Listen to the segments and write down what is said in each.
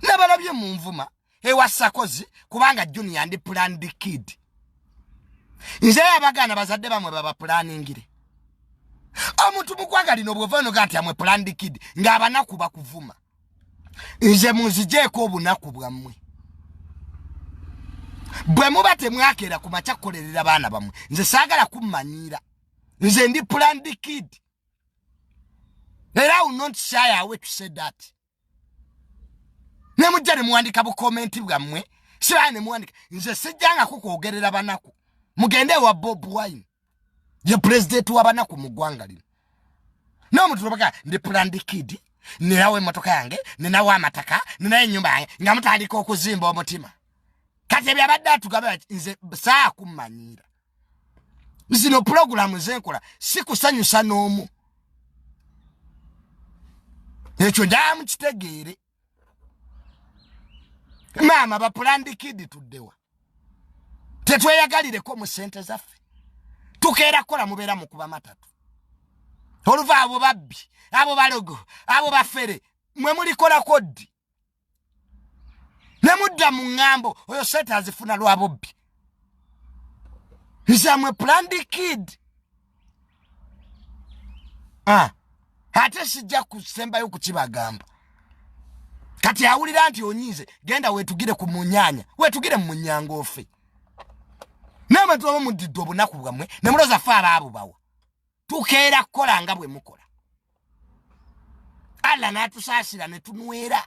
nabalabye mu nvuma ewa Sakozi kubanga Junior ndi planned kid. Nze abagana bazadde bamwe baba planningire. Omuntu mukwanga lino bwovano kati amwe planned kid ng'abanaku bakuvuma. Nze munzijeeko obunaku bwammwe. Bwe muba temwakera ku macha kukolerera abaana bamwe. Nze saagala kumanyira. Nze ndi planned kid. Era I will not shy away to say that. Nemujja ne muwandika bu comment bwammwe. Sira ne muwandika. Nze sijjanga kukwogerera banaku. Mugende wa Bob Wine. Ye president wa banaku mu ggwanga lino. No muntu lobaka ndi planned kid. Ninawe motoka yange, ninawe amataka, ninawe nyumba yange, nga mutandika okuzimba omutima. Kati ebyabadde atugaba nze saa kumanyira. Zino programu zenkola sikusanyusa n'omu. Ekyo ndamu kitegeere. Mama ba planned kid tuddewa. Tetweyagalireko mu sente zaffe. Tukeera kola mubeera mu kuba matatu. Oluva abo babbi, abo balogo, abo bafere, mwe mulikola kodi. Nemudda mu ngambo, oyo sente azifuna lwa bobbi. Nze mwe planned kid. Ate sijja kusembayo kukibagamba. Kati awulira nti onyize, genda wetugire ku munyanya, wetugire mu munyango ofe. N'abantu abo mudidde obunaku bwammwe, ne muloza faala abo bawa. Tukeera kukola nga bwe mukola. Allah n'atusaasira ne tunwera.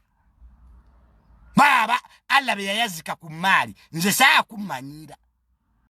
Baba Allah be yayazika ku maali, nze saa kumanyira.